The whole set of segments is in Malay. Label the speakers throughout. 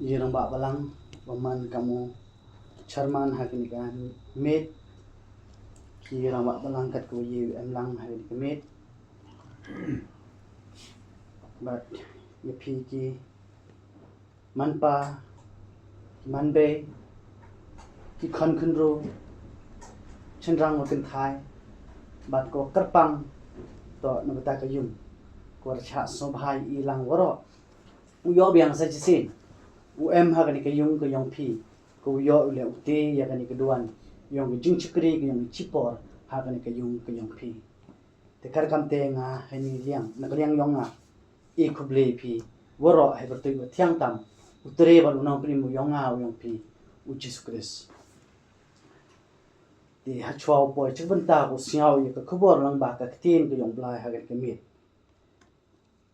Speaker 1: jirang ba balang paman kamu charman hakin kan met jirang ba balang kat ko ye em lang hakin met but ye piki manpa manbe ki khon khunro chendrang wakin thai bat ko kerpang to nabata kayum ko cha so bhai ilang woro uyo biang sa chisin UM hakan ke yung ke yung pi ko yo le uti ya kan ke duan yung jing chikri ke yung chipor hakan ke yung pi te kar kam te nga hani liang na liang yong nga e kuble pi woro he bertu thiang tam utre bal una pri mu yong nga yung pi u Jesus Christ ti ha chwa po chik banta ko siaw ye ka khobor lang ba ka tin ke yung blai hakan ke mit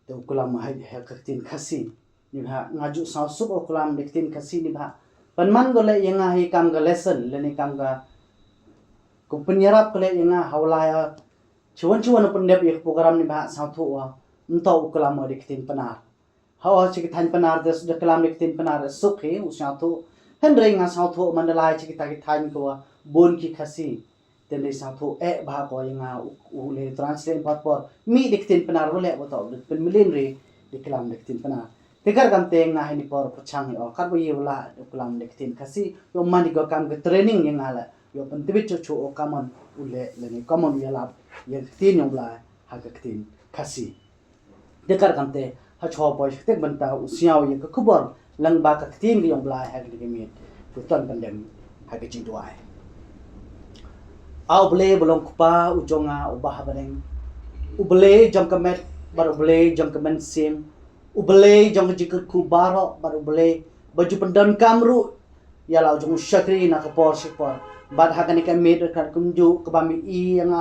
Speaker 1: te ukulam ha ka tin khasi ni ha ngaju saw sup okulam diktin kasi ni ba panman gole yenga hi kam ga lesson le ni kam ga ko penyerap kole yenga hawlaya chuan pendep ek program ni ba saw thu wa nto okulam diktin panar hawa chik than panar des de kalam diktin panar suk he usya thu hendre nga saw thu mandalai chik ta ki than ko bon ki khasi ten de saw thu e ba ko yenga u le translate por mi diktin panar le bo to pen milin re de kalam diktin panar Tegar kam teng na ini por pachang yo kar bo yula ukulam lektin kasi yo mani go kam ke training yang ala yo pentibit chu o kamon ule leni kamon yala ye tin yong la ha ke tin kasi tegar kam te ha cho boy te banta usiaw ye ke kubor lang ba ka tin yong la ha ke mi tu ton pandem ha ke jing duai au ble bolong kupa ujonga ubah bareng uble jong kamet bar uble jong kamen sim ubele jong jikut ku baro bar ubele baju pendan kamru ya lau jong syakri na kapor sipor bad hakani ka med kat kunju ke bami i yang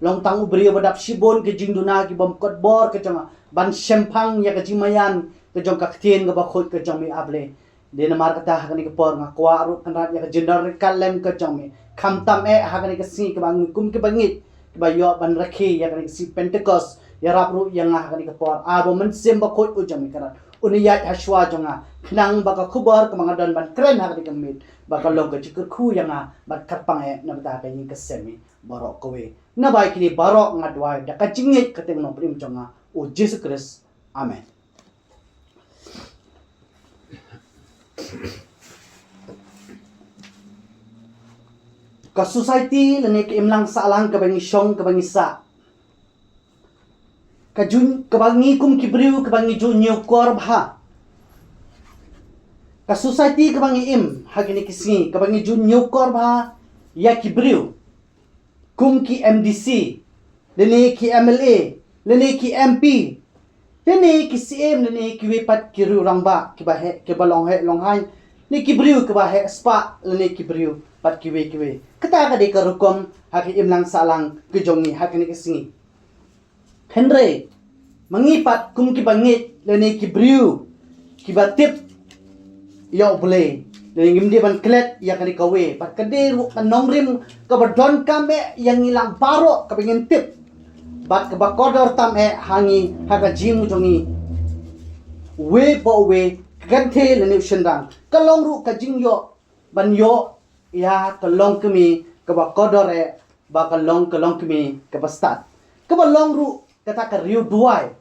Speaker 1: long tang ubri badap sibon ke jingduna ki bom kot bor ke jong ban sempang ya ke jimayan ke jong ka ktien ke ba khot ke jong mi able de na mar kata hakani ke por nga kwa ru kanrat ya ke jendar kalem ke jong mi khamtam e hakani ke si ke bang kum ke bangit ke ba yo ban rakhi ya ke si pentecost ya rapru yang ah kan ikapor abo men semba khot ujam ikarat uniyat haswa jonga khnang baka khubar kamanga dan ban kren ha kan ikamit baka log chikur khu yang ah bat karpang e nabta ka yin kasemi barok kowe na bai kini barok ngadwai da kacingit kateng no prim jonga o Jesus Christ amen ka society lene ke imlang salang ka bangi shong ka bangi sa kajun kabangi kum kibriu kabangi junyo korbha ka society kabangi im hagini kisi kabangi junyo korbha ya kibriu kum ki MDC lene ki MLA lene ki MP lene ki CM lene ki wepat kiru rangba kibahe kibalong he longhai ni kibriu kibahe spa lene kibriu pat kiwe kata ka de karukom hagi imlang salang kijongi hagini kisi Henry mengipat kum ki bangit lene ki briu ki batip ya boleh lene ngimdi ban klet ya kani kawe pat kadiru kanongrim ka badon kame yang ilang baro ka pengen tip bat ka bakodor tam hangi haga jimu jongi we bo we gante lene usendang kalong ru ka jingyo ban yo ya kalong kemi ka bakodor ba kalong kemi ka bastat ka balong ru kata ka riu duai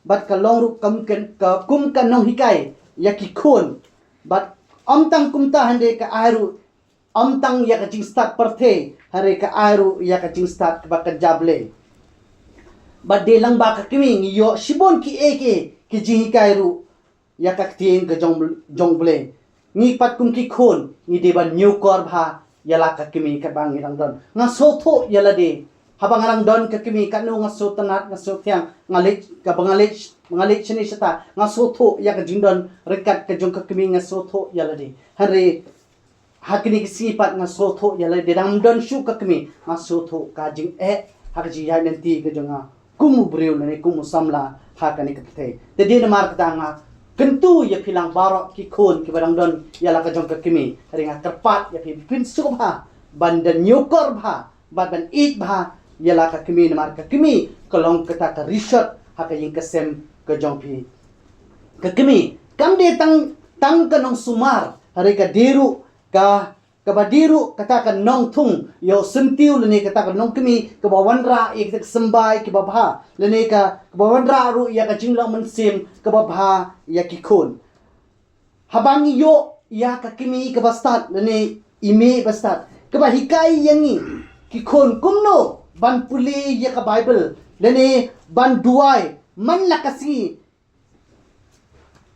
Speaker 1: bat ka long ru kum ka nong hikai yaki khun bat tang kumta hande ka airu tang ya ka jing start parthe hare ka airu ya ka jing start ba ka jable bat de lang ba ka kimi yo shibon ki eke ki jing hikai ru ya ka tien ka jong ble ni pat kum ki khun ni de ban new kor bha yala ka kimi ka bang irang don nga so tho yala de habang arang don ka kimi kanu nga so tanat nga so tiang ngalit ka bangalit sini sita nga so tho ya ka jingdon rekat ka jong ka kimi nga so tho yala di hari hakini kisipat nga so tho yala di dang don shu ka kimi nga so tho ka jing hakaji ya nanti ka jong kumu briu ne kumu samla hakani ka te de din mar ka nga kentu ya pilang barok ki khon ki barang don yala ka jong ka kimi hari nga kerpat ya pi pin subha bandan nyukor bha badan it bha yala ka kimi namar ka kimi kalong kata ka research haka yin kasem ka jongpi ka kimi kam de tang tang kanong sumar hari ka diru ka kabadiru katakan nong tung yo sentiu lene katakan nong kami kabawanra ik sembay kibabha lene ka kabawanra ru ya ka jinglang mensim kababha ya kikun habang yo ya ka kimi kabastat lene ime bastat kabahikai yangi kikun kumno ban puli ya ka bible lene ban duai man lakasi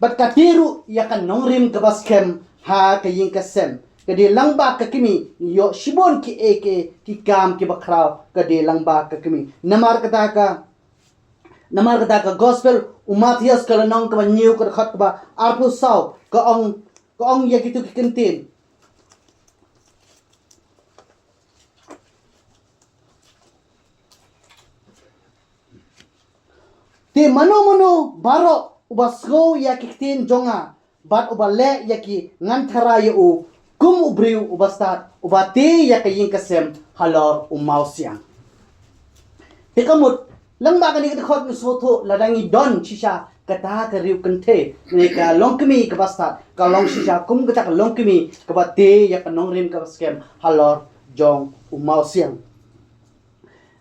Speaker 1: bat katiru ya ka nongrim kabaskem ha kaying kasem kadi langba kakimi yo shibon ki eke ki kam ki bakraw kadi langba kakimi namar kata ka gospel umathias kala nong ka new ka khat ba arpu saw ka ong ya gitu ki kentin te mano baro ubasgo ya kiktin jonga bat ubale ya ki ngantara yo kum ubriu ubastat ubati ya kaying kasem halor umausiang tekamut lang ba kani khot ni soto ladangi don chisha kata ka riu kante ne ka longkmi ka bastat ka long shisha kum ka longkmi ka bati ya kanong rim ka baskem halor jong umausiang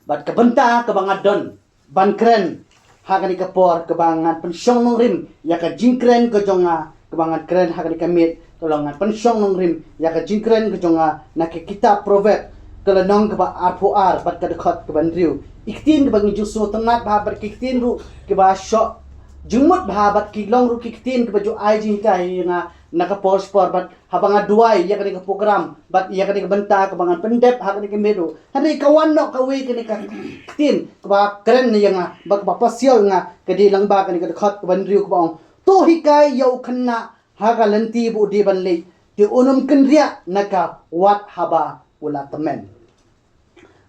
Speaker 1: bat ka banta ka bangadon bankren hakani ka por ka bangat pensyong nong rim ya ka jingkren ka jonga ka bangat kren hakani ka mit tolongan pensyong nong rim ya ka jingkren ka jonga nakikita proverb kala nong ka ba ar bat ka dekhot ka bandriu iktin ka bangi juso tangat ba bat kiktin ru ka ba sho jumut ba bat kilong ru kiktin ka ba jo ai jing ka nga naka post por bat habanga duai ya ka ka program bat ya ka banta ka bangan pendep ha ka medo hani kawan no ka we ka kiktin ka ba kren ni nga ba ba pasyo nga ka di lang ba ka dekhot ka bandriu ka ba to hikai yau khanna haga lanti bu di banle ti unum kendria naka wat haba ula temen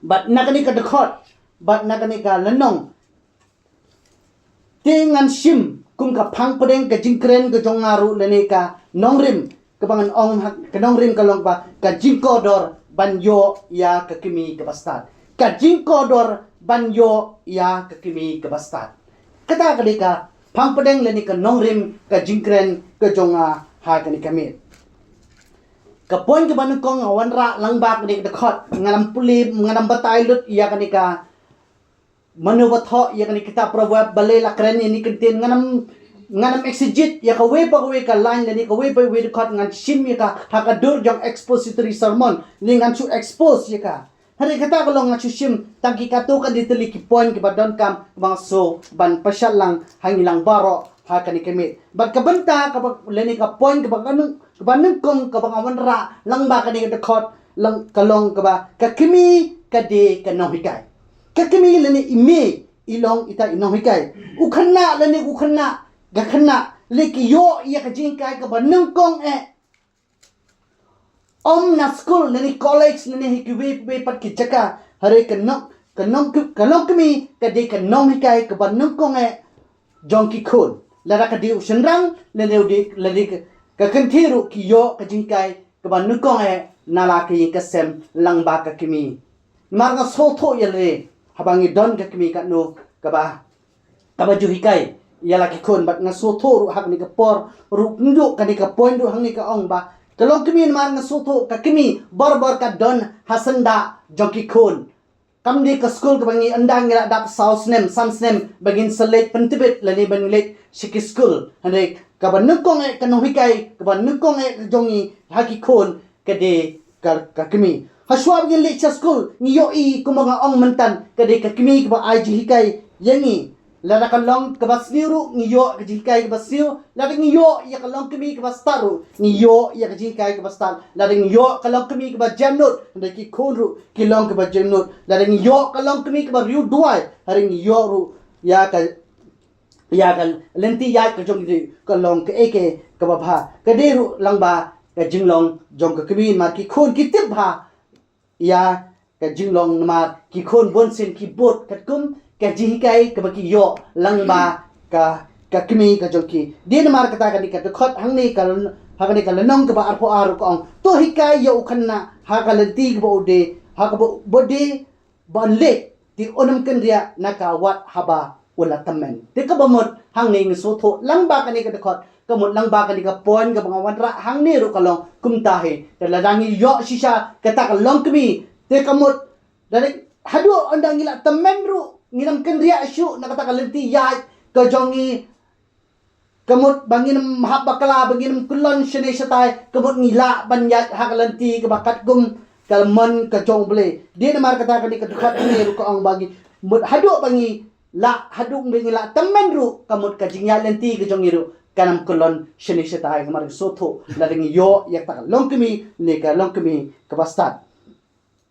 Speaker 1: bat nakani ka dekhot bat nakani ka lenong tingan sim kum ka phang pedeng ka jingkren ka jongaru lene ka nongrim ka bangan ong ka nongrim ka long ba ka jingkodor banyo ya ka kimi ka bastat ka jingkodor banyo ya ka kimi ka bastat kata kali ka phang pedeng lene ka nongrim ka jingkren ka jonga ha kani kamit ka poin ka banu kong awanra langbak ni dekhot ngalam puli ngalam batai lut ya kani ka manu batho ya kani kita proverb bale lakren ni kentin nganam exegete ya ka we ka line ni ka we dekhot ngan sim ya ka ha ka dur jong expository sermon ni ngan su expose ya ka hari kata kalau ngan su sim tangki katu kan diteli ki poin ki badon kam bang so ban pasal lang hangilang baro ha kani kemit bat ka banta ka leni ka poin ka banung kong ka bangawanra lang ba kani ka dekhot lang kalong ka ba ka kimi ka de ka nohikai ka kimi leni ime ilong ita inohikai ukhanna leni ukhanna gakhanna leki yo ya ka jingkai ka banung kong om na school leni college leni hikiwe pat ki chaka hare kanong kimi ka de ka nohikai ka banung kong jongki khun lara ka diu senrang leneu dik ladik ka kentiru ki yo ka jingkai ka ban nukong nala ka yin ka sem lang ba ka kimi mar nga sotho yale habangi don ka kimi ka no ka ba juhikai yala ki khon bat nga sotho ru hak ni ka por ru ndu ka ni ka point ru hang ni ka ong ba kalong kimi mar nga sotho ka kimi bar ka don hasanda jongki khun kamdi ka school ka bangi andang ngira dap south nem sans nem bagin select pentibet lani banglek siki school hande ka banukong kanohikai ka banukong jongi haki khon kade ka kimi haswa bagin lek school ni yo I kumaga ong mentan kade ka kimi ka ai hikai yangi lara ka long ka basniru ni yo ka hikai ka basniru lara ni yo ya ka long kimi ka bastaru ni yo ya ka hikai ka bastar lara ni yo ka long kimi ka jamnut hande ki khonru ki long ka jamnut lara ni yo ka long kimi ka riu duai hari ni yo ru ya ka lenti ya ka jong di ka long ka eke ka bha ka deru langba ka jinglong jong ka kimi ma ki khon ki tip bha ya ka jinglong ma ki khon bon sen ki bot ka kum ka jihikai ka baki yo langba ka kimi ka jong ki din mar ka ta ka ni ka khot hangni ka hakani ka lenong ka ba arpo aru ka ong to hikai yo khanna ha ka lenti ka bo de ha ka bo de ban le ti onam kan ria naka wat haba ula tamen te ka bamot hang ne ngi so tho lang ba ka ni ka khot ka mut lang ba ka ni ka pon ka bang wan ra hang ne ru ka long kum ta he te la dang yo shisha ka ta ka long kmi te ka mut dari hadu andang ila tamen ru nginam ken ria syu na ka ta ka lenti ya ka jongi kamut bangin mahab bakala bangin kulon shene shatai kamut ngila banyat hakalanti ke bakat gum kalman ka jong ble dia namar kata kani ka dukat ni ru ko ang bagi mut hadu bangi la hadu bangi la tamen ru kamut ka jingya lenti ke jong iru kanam kulon shene shatai kamar sotho la ring yo yak ta longkemi ne ka longkemi ka bastat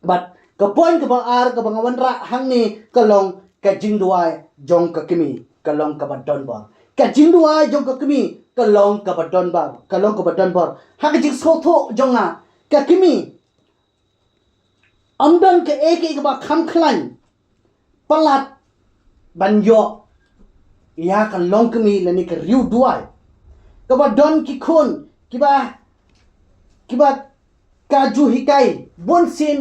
Speaker 1: but ka point ka bang ar ka bang wanra hang ni kalong ka jingduai jong ka kimi kalong ka badon ba ka jingduai jong ka kimi kalong ka badon ba kalong ka badon ba ha ka jing sotho jonga ka kimi amdan ke ek ba kham khlan palat banyo ya ka long kimi lani ka riu duai ka badon ki khun kiba kaju hikai bon sin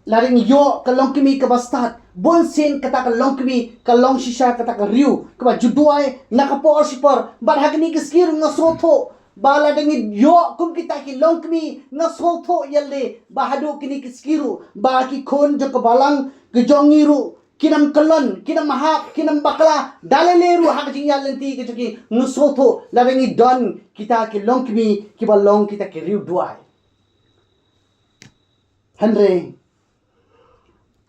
Speaker 1: laring yo kalong kimi ka bastat bon sin kata kalong kimi kalong shisha kata ka riu ka juduai nakapor sipor bar hagni kiskir nga sotho bala dangi yo kum kita ki long kimi nga sotho yalle bahadu kini kiskiru ba ki khon jo ka balang ke jongiru kinam kalon kinam mahap kinam bakla daleleru hak jing yalenti ke joki nga sotho laring don kita ki long kimi ki balong kita ki riu duai Henry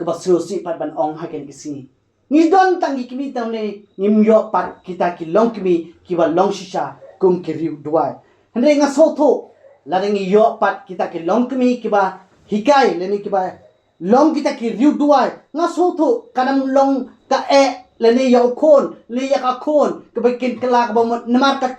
Speaker 1: kebasrusi pat ban ong haken kisi ni don tangi kimi tamne nimyo pat kita ki long kimi ki ba long shisha kum ki riu duai hande nga sotho laring yo pat kita ki long kimi ki ba hikai leni ki ba long kita ki riu duai nga sotho kanam long ka leni yo khon le ya ka khon ke bakin kala ka ba namar ka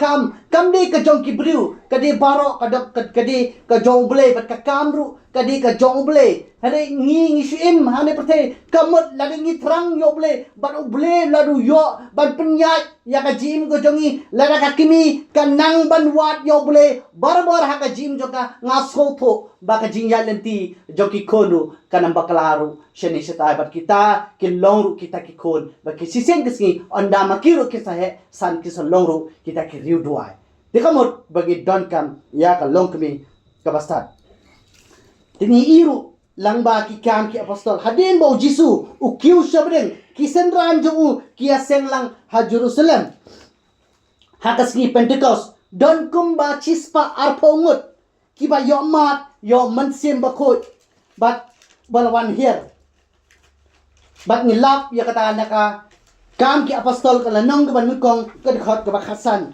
Speaker 1: kam de ka jong ki briu ka de baro ka dok ka de ka jong ble pat ka kamru ka de ka jong ble hare ngi shuim hane pate kamut lagi ngi trang yo ble ban ble ladu yo ban penyat ya ka jim ko jongi lada ka kimi ka nang ban wat yo ble bar ha ka jim joka nga sotho ba ka jingya lenti joki kono kanam baklaru sheni shata bat kita ki longru kita ki kon ba ki sisen kisngi anda makiru kisa he san kisa longru kita ki riu duai dikamut bagi don kam ya ka long kami ka bastat tini iru langba ki kam ki apostol hadin bau jisu u kiu shabren ki senran jo ki aseng lang ha Jerusalem hakasni Pentecost don kumba chispa arpongut ki ba yo mat yo mansim ba khot but balawan here but ngilap ya kata naka kam ki apostol kala nong ka banukong ka khot ka ba khasan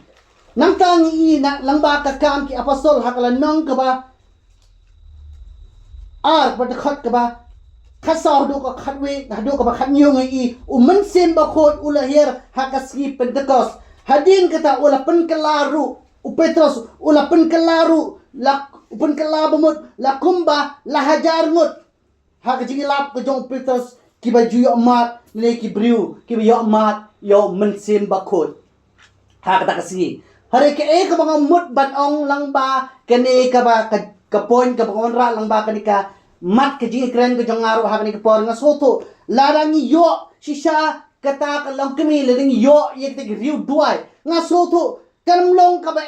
Speaker 1: nang tangi na langba ka kam ki apostol hakala nong ka ba ar ba khot ka ba khasa do ka khatwe do ka ba khanyo ngi man sem ba khot ula her hakaski Pentecost hadin kata ula pen kelaru Petros ula pen kelaru la pen kelabamut la kumba la hajar ngut hak jingilap ke jong Petros ki ba ju yo mat le ki briu ki ba yo mat yo man sem ba khot hak ta kasi hare ke ek mga mut ban ong lang ba kani ka ba ka point ka ba ra lang ba kani ka mat ke jing kren ke jong aro hak ni ka por nga soto larangi yo shisha kata ka lang kemi le ding yo yek te riu duai nga soto kanmlong ka ba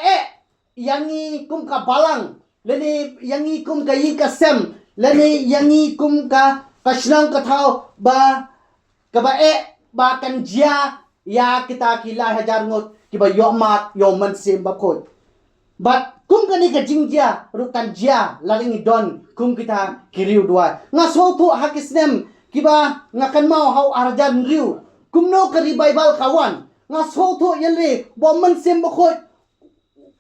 Speaker 1: yangi kum ka balang leni yangi kum ka yin ka sem leni yangi kum ka kashnang ka thao ba ka ba ba kan jia ya kita kila hajar ngot ki ba yo mat yo man sem ba khot but kum kani ka jingja rukan jia laling don kum kita kiriu dua nga soto hakisnem ki ba nga kan mau hau arjan riu kum no ka revival kawan nga soto yele bo man sem ba khot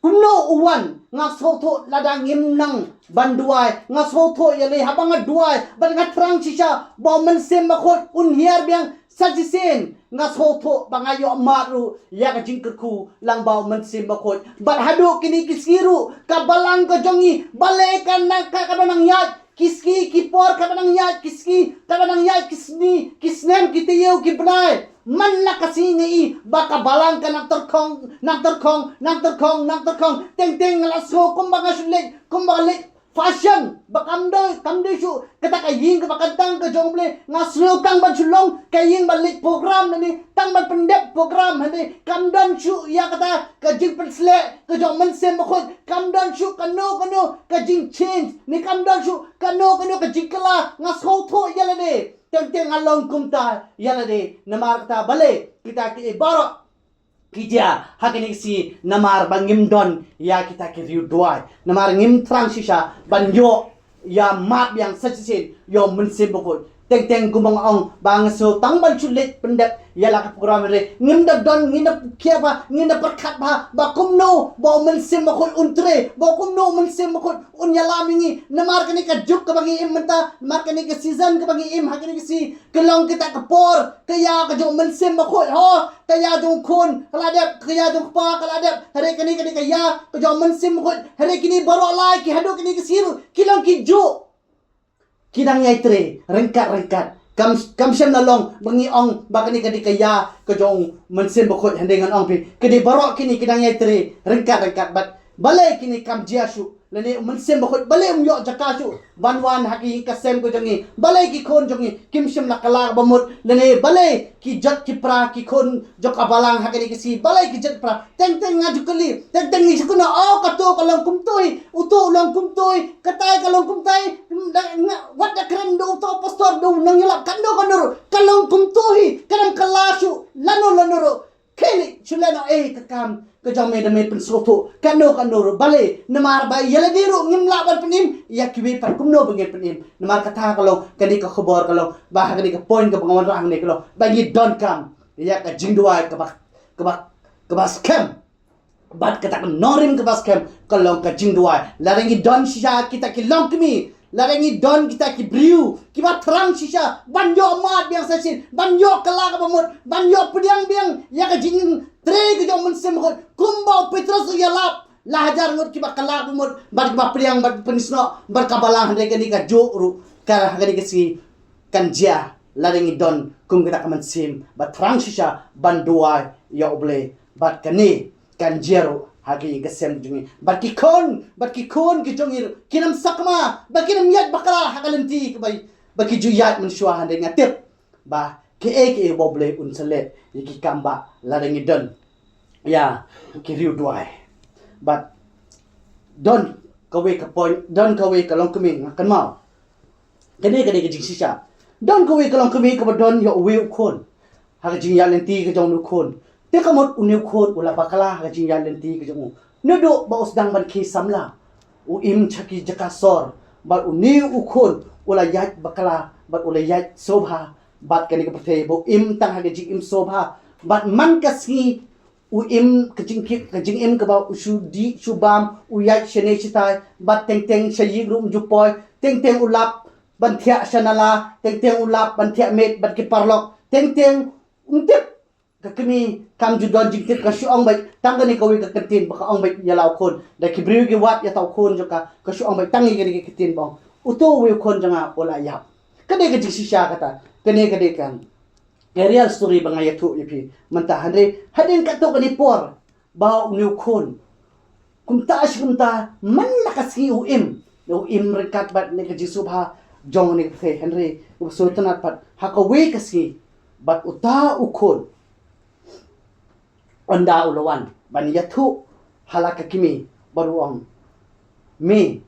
Speaker 1: kum no uwan nga soto ladang im nang banduai nga soto yele habanga duai ba nga trang shisha bo man sem ba khot un hiar biang sajisen nga soto bangayo maru ya ka jingku lang baw man sim bakot bal hadu kini kiskiru kabalang ka jongi balekan na ka nang yat kiski kipor ka nang yat kiski ka nang yat kisni kisnem kitiyo kibnai man na kasi ngi baka balang ka nang terkong teng teng la so kumbaga sulit kumbaga lit fashion kamdoi shu kata kaying ka bakantang ka jong ble ngaslo tang ban chulong kaying balik program ni tang ban pendep program hande kamdan shu ya kata ka jing pensle ka jong men sem khot kamdan shu kano ka jing change ni kamdan shu kano ka jing kala ngasho tho yala de teng along kumta yala de namar kata bale kita ki ibaro Kijia hakini si namar bangim don ya kita ke riu doai namar ngim trang sisa banyo ya mat yang sajisin yo mensim bokot teng gumong ong bang so tang ban chulit pendek ya la program re ngim da don ngim da kia ba ngim da perkat ba kumno bo mensim bokot untre bo kumno mensim bokot un ya lamingi namar kani ka juk ka bagi im menta namar kani ka season ka bagi im hakini si kelong kita ka por kaya ka jo mensim bokot ho kaya jong kun kaladap kaya jong pa kaladap hari kini kaya ka jo mensim bokot hari kini baro lai ki hado kini ka siru kilong ki jo kidang yaitre rengkat kam sem nalong bangi ong bakani kadi kaya ka jong mensim bokot handengan ong pi kedi barok kini kidang yaitre rengkat bat balai kini kam jiasu lani mensim bokot balai yo jakasu banwan haki kasem ko jongi balai ki kon jongi kimsem nakala bamut lani balai ki jat ki pra ki kon jok abalang hakini kisi balai ki jat pra teng ngaju kali teng ni sukuna oh kato kalong kumtoi uto long kumtoi katai kalong kumtai wat da keren do to pastor do nang yalap kando kalong kumtoi kadang kalasu lano kini chulano kakam kajang me pensoto kano bale namar ba yala diru ngim laban penim ya kiwi pat kumno bengin penim namar kata kalau kani ka khabar kalau bah kani ka point ka bangawan rang ne kalau bagi don kam ya ka jingdua ka bas kem bat kata norim ka bas kem kalau ka jingdua larangi don shisha kita ki long kemi larangi don kita ki briu kiba terang shisha banyo mat biang sasin banyo kala ka bamut banyo piang ya ka jing tre ke jom mensem khot kumbau petrus ya lap lahajar ngot kiba kala bamut bar kiba piang bar penisno bar kabalang hande kani ka jo ru ka hande ke si kanjia larangi don kum kita ka mensem ba terang shisha bandua ya oble bat kani kanjero hagi gasem jungi barki kon ki jongir kinam sakma bakinam yat bakala hakalenti kai baki juyat mensyua hande ngatip ba ke boble unsale yiki kamba ladangi don ya ki riu duai but don kawe ka point don kawe ka long kemi ngakan mau kene ke jing sisa don kawe ka long kemi ka don yo we kon hagi ya lenti ka jong kon te kamot uniu khot ula bakala ka jing ya lenti ka jong nudo ba usdang ban ki samla u im chaki jakasor ba uniu ukhon ula yat bakala ba ula yat sobha bat kani ka pathe bo im tang ha jing im sobha bat man kasi u im ka jing im ka ba usu di subam u yat shene chitai bat teng shayi rum jupoy teng ulap ban thia shanala teng ulap ban thia met bat ki parlok teng untip kakami kam judon jingtit ka syuang bai tanggani kawi ka ketin baka ong bai yalau kon da kibriu ki wat ya tau kon joka ka syuang bai tangi ka ketin bong uto we kon janga ola yap kade ka jisisya kata kade kan real story banga yatu ipi manta hande hadin ka to kani por ba uniu kon kumta man nakasi uim rekat bat ne ka jisubha jong ne fe henry usotanat pat hakawe kasi bat uta ukon onda ulawan bani yatu halaka kimi baruang me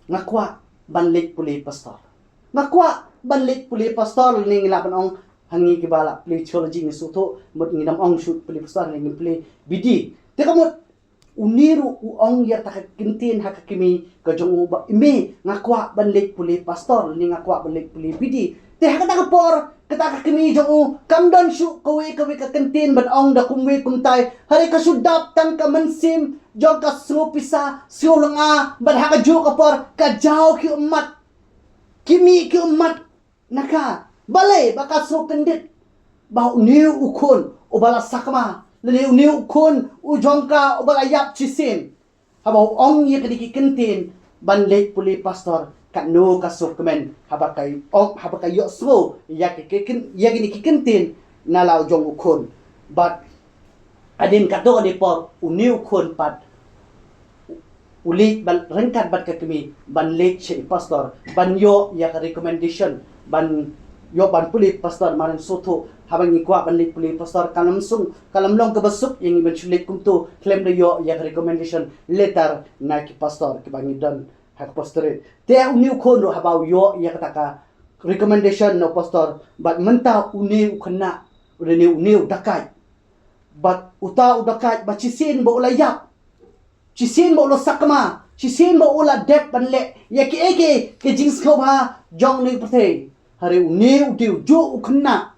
Speaker 1: ngakwa banlik puli pastor ngakwa banlik puli pastor ning laban ong hangi kibala puli theology ni suto mut ngidam ong shoot puli pastor ning puli bidi te kamot uniru uong ya takakintin hakakimi kajong uba me ngakwa banlik puli pastor ning ngakwa banlik puli bidi te hakata por kata kami jong kamdan shu kawe ka kentin ban ong da kumwe kumtai hari ka sudap tang ka mensim jong ka sopisa siolanga ban ha ka jo ka por ka jao ki umat kimi ki umat naka bale baka so kendit ba new ukon ubala sakma le new ukon u jong ka ubala yap chisim habau ong ye ka kentin ban lek puli pastor kanu kasuk kemen habakai yosro yakini kikentin nalau jong ukon but adin kato ni por uniu kon pat ulit ban rengkat bat ka kami ban late che pastor ban yo ya ka recommendation ban yo ban puli pastor maran soto habang ikwa ban late puli pastor kalam long ka basuk yang iban sulit kum tu claim de yo ya ka recommendation letter na ki pastor ki bangi dan hak pastor te uniu kono habau yo ya ka ka recommendation no pastor bat menta uniu khana uniu dakai bat uta udakai ba chisin bo layak chisin bo lo sakma chisin bo ula dep ban le ya ki eke ke jings ko ba jong ni pate hare uniu diu jo ukhna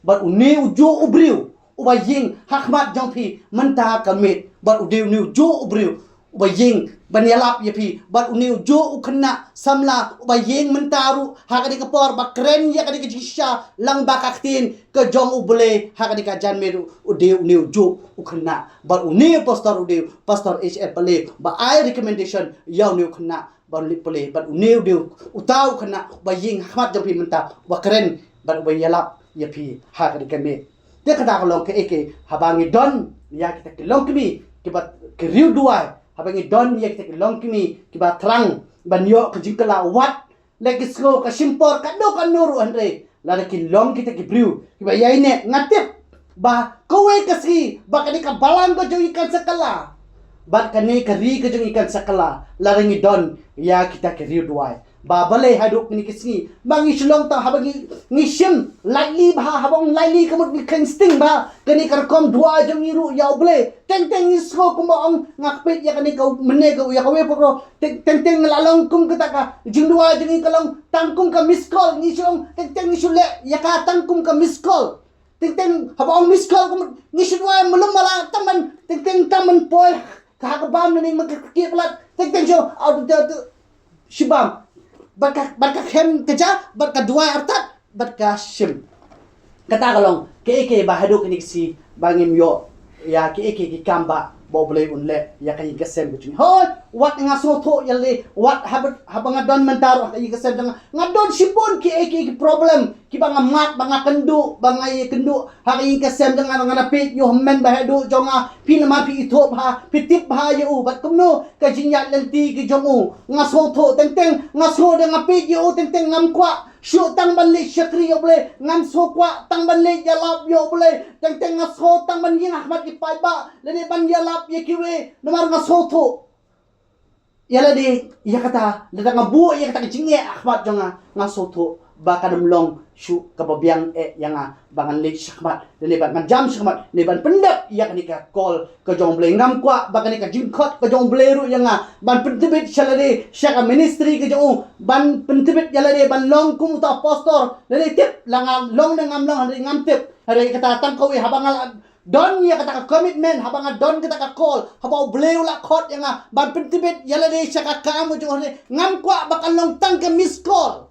Speaker 1: bat uniu jo ubriu uba ying hakmat jong pi menta kamit bat udiu niu jo ubriu uba ying ban yalap ya pi bat uniu jo ukhna samla uba ying mentaru hakadi ka por ba kren ya kadi ka jisha lang ba kaktin ke jong ubule hakadi ka jan meru udiu niu jo ukhna bat uniu pastor udiu pastor HR pale ba ai recommendation yaw niu khna ba lip pale bat uniu diu utau khna ba ying hakmat jong pi menta ba kren bat uba yalap ya pi hakadi ka me te kata kalong ke eke habangi don ya kita kelong kemi kibat keriu duai habangi don ya kita kelong kemi kibat terang banyo kejingkala wat lagi slow ka simpor kado kanuru andre lada kilong kita kibriu kibat ya ini ngatip ba kowe kasi ba kani ka balang ko jong ikan sakala bat kani kari ko jong ikan sakala larangi don ya kita keriu duai ba balai haduk ni kisni bangi sulong ta habangi ngishim lightly ba habang lightly kamut ni insting ba kani karkom dua jong iru ya ble teng isko kumaong ngakpit ya kani kau menego ya kawe pokro teng lalong kum kita ka jing dua jong ikalong tangkum ka miss call ngishong teng isule ya ka tangkum ka miss call teng habang miss call kum ngishwa melum mala taman teng taman poi ka ka bam ni makikit plat teng show out shibam barka hem keja barka dua artat barka shim kata kalong ke bahadu kiniksi bangim yo ya ke kamba boble unle ya kai gasem kucing hoi wat ngaso tho yalle wat habang don mentar kai gasem dang ngadon sipon ke problem ki banga mat banga kendu banga ye kendu hai gasem dang ngana pit yo men bahadu jonga pilma pi itho bha pitip bha yo bat kumno ka jinya lenti ki jongu ngaso tho teng ngaso dang pit yo teng ngam kwa shu tang ban le shakri yo ble ngam so kwa tang ban le yalap yo ble teng ngaso tang ban yin ahmad ki pai ba le ban yalap ye kiwe nomar ngaso tho yala de ya kata le tang bu ya kata jinge ahmad jonga ngaso tho ba kadam long shu kababyang yanga bangan le shakmat le ban jam shakmat le ban pendap ya kani ka call ka jong ble ngam kwa ba kani ka jingkhot ka jong ble ru yanga ban pentibit shalade shaka ministry ka jong ban pentibit yala de ban long kum ta pastor le tip langa long ngam long ngam tip hari kata tang ko habangal don ya kata commitment habangal don kita ka call habau ble la khot yanga ban pentibit yala de shaka kamu jong ngam kwa bakal long tang ka miss call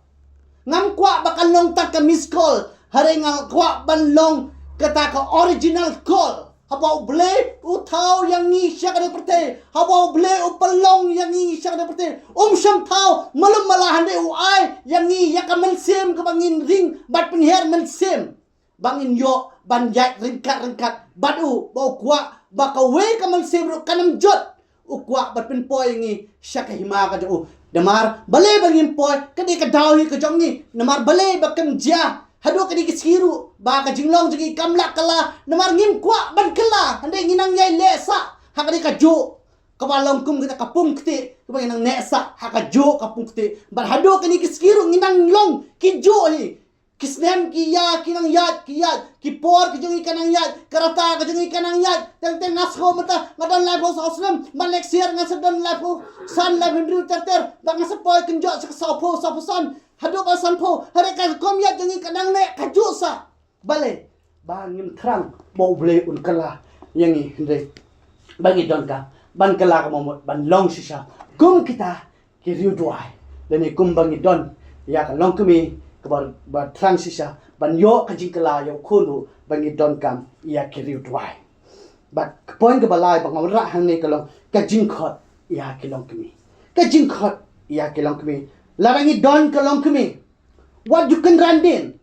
Speaker 1: ngam kwa bakal long tak ka miss call hari ngal kwa ban long kata ka original call habau ble utau yang ni syak ada perte habau ble upalong yang ni syak ada perte sham thau malum malahan de uai yang ni ya ka mensem ka bangin ring bat penher mensem bangin yo ban jat ringkat badu bau kwa bakawe ka mensem ro kanam jot ukwa bat pen poi ngi syak hima ka jo namar bale bangim poi kadi ka dawi ka jongi namar bale bakam dia hadu kadi kisiru ba ka jinglong jigi kamla kala namar ngim kwa ban kala hande nginang yai lesa hakadi ka jo kabalong kum kita kapung kti ka nginang nesa hakajo kapung kti ban hadu kadi kisiru nginang long ki jo hi kisnem ki ya kinang yat ki por ki jongi kanang yat karata ka jongi kanang yat teng nasko mata ngadan live house oslam malek siar ngasadon live san live ndru terter bang ngasapoy kenjo sa sapo san hadu ka sanpo hare ka kom yat jongi kanang ne kaju sa bale bangim terang mau ble un kala yangi hinde bagi don ka ban kala ka momot ban long sisa kum kita ki riu duai dan kum bangi don ya ka long kumi ba transisa ban yo kajing kala yo khunu bangi don kam ya kiriu twai but point ke balai bang ra hang ne kalong kajing khot ya kilong kemi kajing khot ya kilong kemi larangi don kalong kemi what you can run din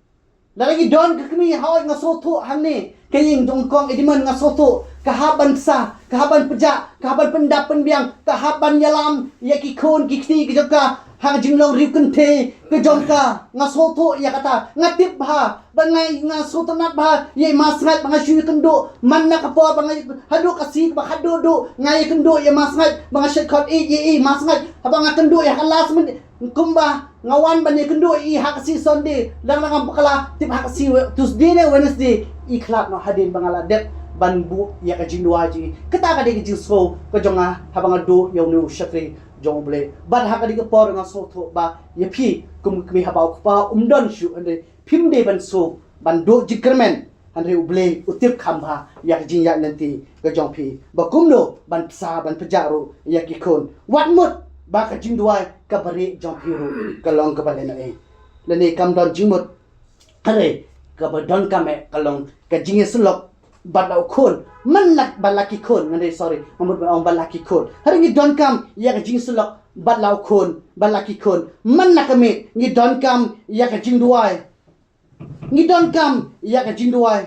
Speaker 1: larangi don kemi how ngaso thu hang ne kaying dongkong ediman ngasoto kahaban sa kahaban peja kahaban pendap penbiang kahaban yalam ya kikon kikti kijoka hang jinglong rikun te kejongka ngasoto ya kata ngatip bah bangai ngasoto nat bah ye masngat bangasyu kendo manna kapo bangai hadu kasih bah hadu do ngai kendo ya masngat bangasy khot ye masngat abang kendo ya kalas men kumba ngawan bani kendo hak si Sunday lang bekala tip hak si Tuesday ne Wednesday ikhlap no hadin bangala det ban bu ya ka jinduaji kata ka de jiso ko jonga habanga do yo nu shakri jong ble ban hak di por nga so tho ba ye phi kum kmi habau pa umdon shu ande phim de ban so ban do jikrmen ande uble utip khamba ya jin ya nanti ko jong phi ba kum no ban sa ban pajaro ya ki khon wat mut ba ka jinduai ka bari jong phi ru ka long ka balen e lene kam don jingmut are ka ba don ka me ka long ka jinge sulok badau khon man lak balaki khon ngade sorry mamut ba ong balaki khon hari ni don kam ya ka jing sulok badlau khon balaki khon man nakame ni don kam ya ka jing duai ni don kam ya ka jing duai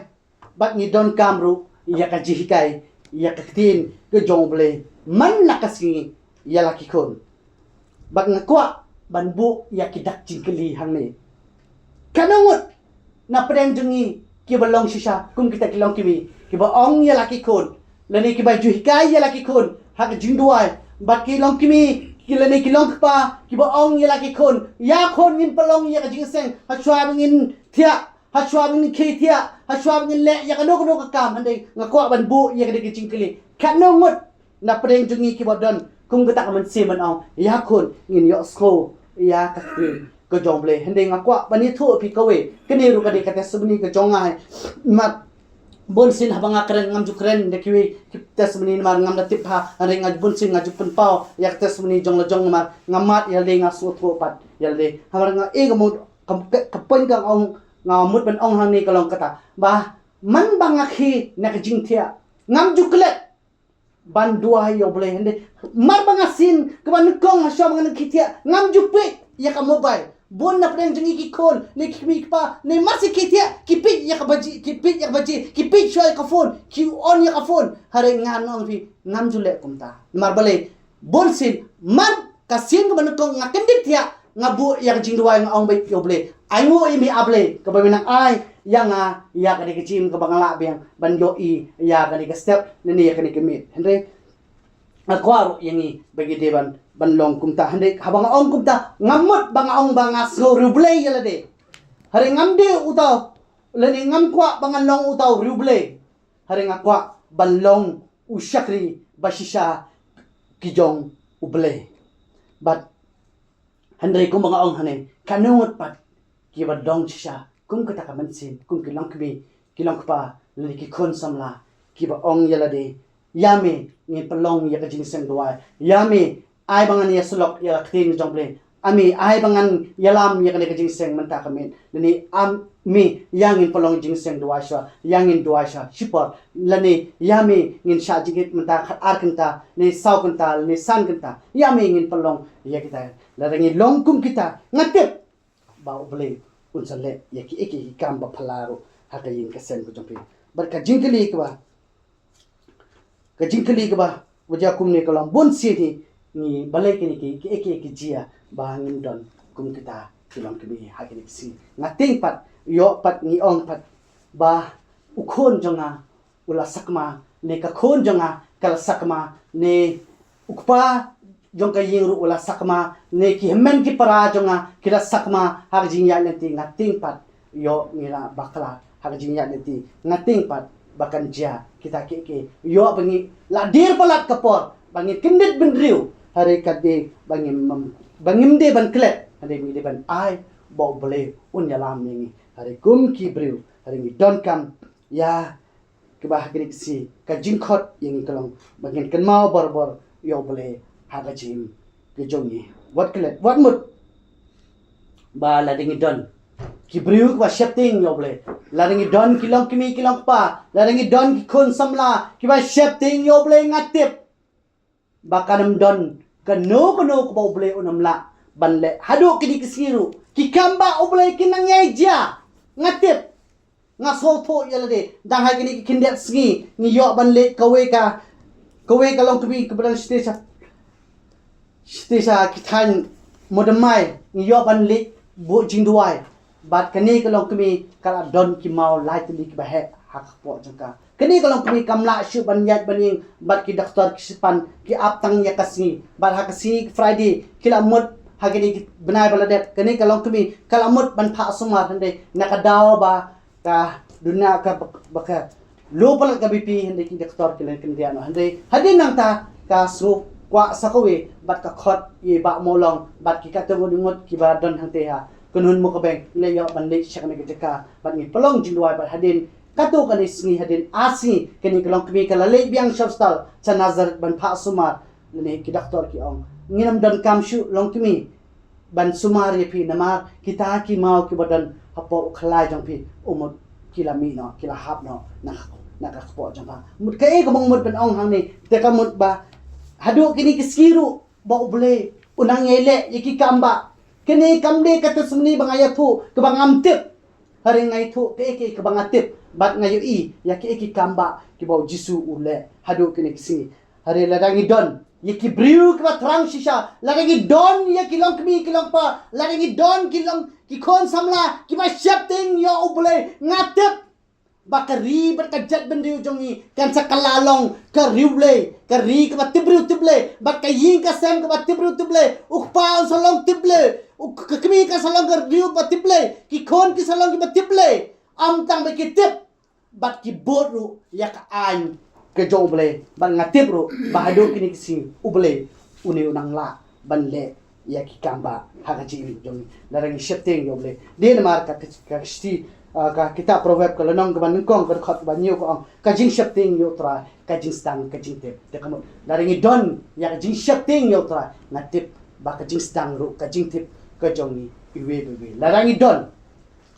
Speaker 1: bat ni don kam ru ya ka jihikai ya ka tin ke jong ble man nakasi ya laki khon bat ngakwa ban bu ya ki dak jing keli hang ni kanangut na pedang jengi ki balong shisha kum kita kilong kimi ki ba ong ya laki khon lani ki ba juhikai ya laki khon hak jingduai bat ki long kimi ki lani ki long pa ki ba ong ya laki khon ya khon ngin palong ya ka jingseng ha chwa ngin thia ha chwa ngin ke thia ha chwa ngin le ya ka no ka kam hande ngakwa ban bu ya ka de jingkeli kanongut na pedang jengi ki ba don kum kita man se man ong ya khon ngin yo slow ya ka ko jong ble hende ngakwa bani thu pi kawe kene ru kade kate subni ko jongai mat bon sin habanga kren ngam jukren de kiwi tesmini mar ngam da tipha ring ngaj bon sin ngaj pun pau yak tesmini jong la jong mar ngamat ya le nga so thu pat ya le hamar nga e ga mo kapon ga ong nga mut ban ong hang ni kalong kata ba man banga khi na ka jing thia ngam juklet ban dua yo ble hende mar banga sin ka ban kong ha shom ngam khithia ngam jupe ya ka mobile bon na preng jengi ki khon ne ki pa ne masi ki thia ki pit ya ka baji ki pit shoy ka phone ki on ya ka phone hare ngan ong fi ngam jule kumta mar bale bon sin man ka sin ka ban kong ngaken dit thia ngabu yang jing duai ngong bai yo ble ai ngo i mi able ka ba minang ai yang ya ka de ki chim ka bangala beng ban yo i ya ka de ka step ne ne ka ni ka mit hendre akwaru yangi bagi deban ban long kumta hande habang ong kumta ngamut bang ong bang aso ruble yala de hari ngamde utaw leni ngam kwa bang long utaw ruble hari ngakwa ban long ushakri bashisha kijong uble but hande kum bang ong hane kanungot pat ki ba dong chisha kum kata ka mansin kum ki long kbi ki long pa leni ki khon samla ki ba ong yala de yame ni pelong ya ka jingseng doai yame ai bangan ya sulok ya kting jongple ami ai bangan yalam ya ka jingseng menta kamen ni am mi yangin pelong jingseng doai sha yangin doai sha shipor lani yame ngin sha jigit menta khat ar kenta ni sau kenta ni san kenta yame ngin pelong ya kita la rangi longkum kita ngatep ba ble unsale ya ki eki kam ba phalaro haka yin ka sen ko jongpe barka jingkeli ka kajingkeli ke bah wajah kum ni kalau bon sini ni balai kini ki eke jia bangin don kum kita kilang kini hak ni si ngating pat yo pat ni ong pat bah ukhon jonga ula sakma ne ka khon jonga kal sakma ne ukpa jong ka yingru ula sakma ne ki hemen ki para jonga kira sakma hak jingya nanti ngating pat yo ngira bakla hak jingya nanti ngating pat bahkan dia kita ke yo bangi ladir palat kapor bangi kendit bendriu hari kade bangi bangim de ban klet hari mi de ban ai bo bole un yalam ni hari kum ki briu hari mi don kam ya ke bah kini si ka jingkhot yang kalong bangi kan mau bor yo bole haga jim ke jongi wat klet wat mut ba la dingi don ki briu kwa shifting yo ble laringi don kilong kimi kilong pa laringi don ki khon samla ki ba shifting yo ble ngatip bakanam don kano ko ble unamla banle hadu ki dikisiru ki kamba oble kinang yaja ngatip nga so tho yala de dang ha gini kindet sngi ni yo ban le kawe ka long kami keberan stesa kitan modamai ni yo ban le bo jingduai bat kani ka long kami kala don ki mau lai tli ki bahe hak po jangka kani ka long kami kamla shu ban yat baning bat ki doktor ki sipan ki aptang ya kasni bat ha kasi friday kila mot hagini benai baladet kani ka long kami kala mot ban pha sumar hande nakadaw ba ka dunia ka baka lopal ka BP hande ki doktor ki len kindia no hande hadin nang ta ka su kwa sakawe bat ka khot ye ba molong bat ki ka temu dingot ki ba don hante ha kunun mo ka beng le yo ban le shak ne ka bat ni pelong jilwai bat hadin kato kan isngi hadin asi kani kalong kami kala le biang shopstal cha nazar ban pha sumar ne ki doktor ki ong nginam don kam shu long kami ban sumar ye phi namar kita ki mau ki badan hapo khalai jang phi umut kila mi no kila hap no na ka po jang ba mut kai ka mong mut ban ong hang ni te ka mut ba hadu kini kiskiru ba uble unang yele yiki kamba kini kamde kata sumni bangaya thu ke bangam tip hari ngai thu ke ke bang atip bat ngayo I ya ke kamba ki bau jisu ule hadu kini kisi hari ladangi don yiki briu ka terang shisha ladangi don ya kilong kmi kilong pa ladangi don kilong ki kon samla ki ba shapting yo uble ngatip bakari berkajat bendiu jongi kan sakalalong ka riule ka ri ka tibriu tible bak ka yin ka sem ka tibriu tible ukpa salong tible kami ka salong ka riu pa tible ki kon ki salong ki tible am tang ba ki tip bat ki boru ya ka ain ke joble ban ngatip ro ba hado kini kisi uble uni unang la ban le ya ki kamba hagaji jongi larang shifting yoble den mar ka sti ka kita proverb kalau nong keban nengkong berkhot banyu ko ka jing shifting yo tra ka jing stang ka jing tip te kamu larang don ya ka jing shifting yo tra ngatip ba ka jing stang ro ka jing tip ka jongi iwe larang don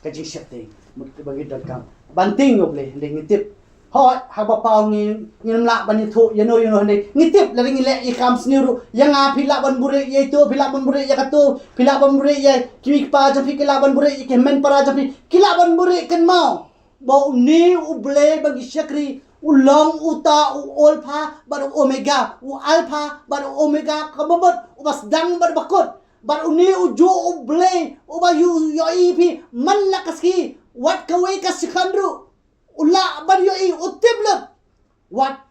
Speaker 1: ka jing shifting mut ke bagi don kam banting yoble ndeng tip hot haba pau ngin la ban thu yano hande ngitip la ring le ikam sniru yang phila ban bure ye to phila ban bure ya kato phila ban bure ye kimi pa ja phi kila ban bure ke men para ja phi kila ban bure kan mau bo ni uble bagi shakri ulong uta u alpha bar omega u alpha bar omega kababot ubas dang bar bakot bar uni uju uble uba yu yo ipi man lakaski wat kawe kasikandru ulah ban yo I utiblet wat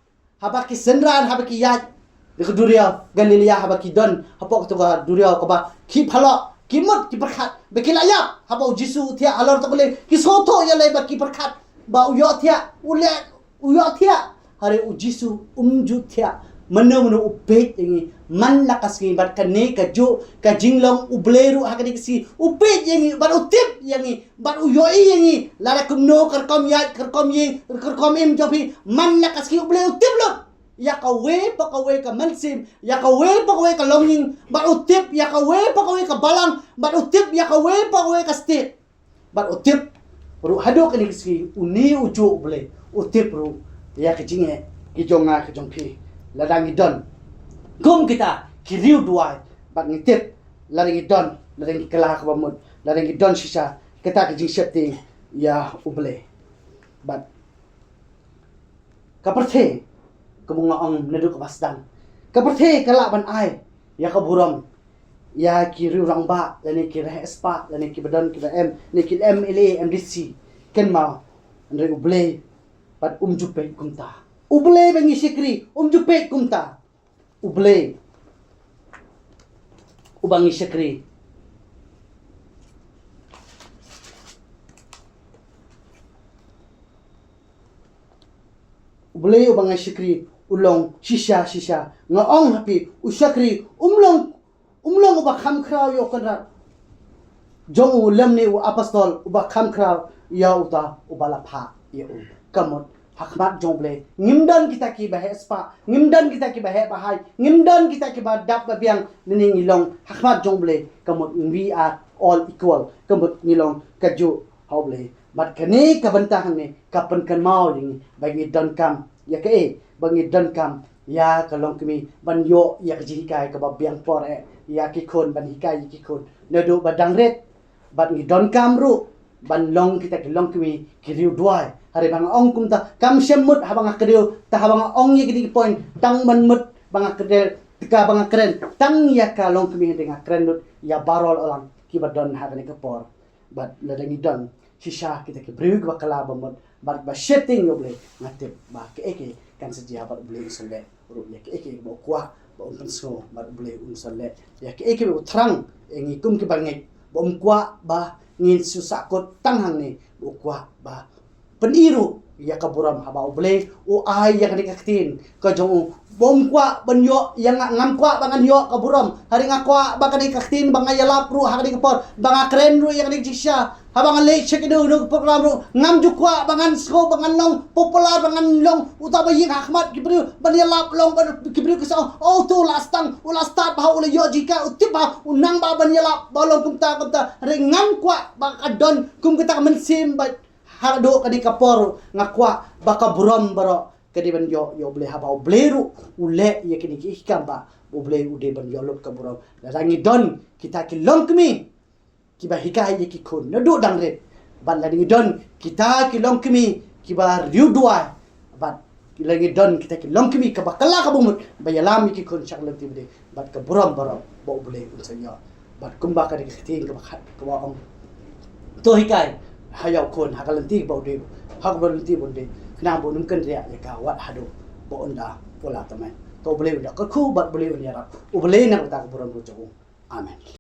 Speaker 1: habaki senran habaki yat de duria galilea habaki don hapok to ga duria ko ba ki phalo kimut ki perkhat be ki laya habo jisu thia alor to bole ki soto ya le ba ki perkhat ba uyo thia ule uyo thia hare u jisu umju thia mano upet yangi man lakas ngi bat kane ka jo ka jinglong ubleru hakani kisi upet yangi bat utip yangi bat uyoi yangi lara kumno karkom ya karkom yi karkom im jopi man lakas ngi uble utip lo ya ka we pa ka we ka mansim ya ka we pa ka we ka longing bat utip ya ka we pa ka we ka balang bat utip ya ka we pa ka we ka state bat utip ru hado kani kisi uni ujo uble utip ru ya ka jinge ki jonga ka jongpi ladangi don gum kita kiriu duai bat ngitip ladangi don ladangi kelah ka bamud ladangi don shisha kita ke jing shepting ya uble bat kaperthe kemunga ong nedu ka basdang kaperthe kala ban ai ya ka buram ya kiriu rangba lani kirah spa lani ki badan ki em ni ki MLA MDC ken ma andre uble bat umjupe kumta uble bengi shikri umjupe kumta uble ubangi shikri uble ubangi shikri ulong shisha nga ong happy ushakri umlong uba kham kraw yo kanra jong u lemne u apostol uba kham kraw ya uta ubala pha ye u kamot hakmat jongle ngimdan kita ki bahe spa ngimdan kita ki bahe bahai ngimdan kita ki badap babiang ning ilong hakmat jongle kamot we are all equal kamot ngilong kaju hauble bat kane kabantah ne kapan kan mau ding bagi don kam ya ke bagi don kam ya kalong kami ban yo ya jikai ka babiang pore ya ki kon ban hikai ki kon nedo badang ret bat ngi don kam ru ban long kita ki long kami kiriu duai hari bang ong kum ta kam syamut habang akriu ta habang ong ye gidi point tang ban mut bang akre tika bang keren tang ya ka long kami dengan keren lut ya barol alang ki badon habani kapor bat ladangi don shisha kita ki brug bakala bamut bat ba setting yo ble ngatip ba ke eke kan sedia bat ble usole ru ya ke eke bo kwa ba un so bat ble usole ya ke eke bo terang engi kum ki bangai bom kwa ba ngin susakot tanghang ni bo kwa ba peniru ya kaburam haba ble o ai ya kadikatin ka jong bom kwa banyo yang ngam kwa bangan yo kaburam hari ngakwa ba kadikatin bangaya lapru hakadi kapor banga keren ru yang dikisha habang le check do program ru ngam jukwa bangan sko bangan long popular bangan long utaba ying ahmad kibru bani lap long kibru kisa auto lastang ula start ba ula yo jika utiba unang ba bani lap balong kumta hari ngam kwa ba kadon kum kita mensim ba hado kadi kapor ngakwa baka buram baro kadi ban yo boleh haba bleru ule ye kini ikam ba boleh ude ban yo lop kaburam rangi don kita ki long kemi kiba hikai ye ki kun nadu dangret ban lagi don kita ki long kemi kiba riu dua bat lagi don kita ki long kemi kaba kala kabumut bayalam ki kun chak lenti bde bat kaburam baro bo boleh unsanya bat kumba kadi kitin kaba ong to hikai hayau kon hakalanti ba de hakalanti bonde kena bonum kan ria ya kawat hado bo onda pola tamai to boleh udah ku bat boleh unyara u boleh nak tak buram rojo amen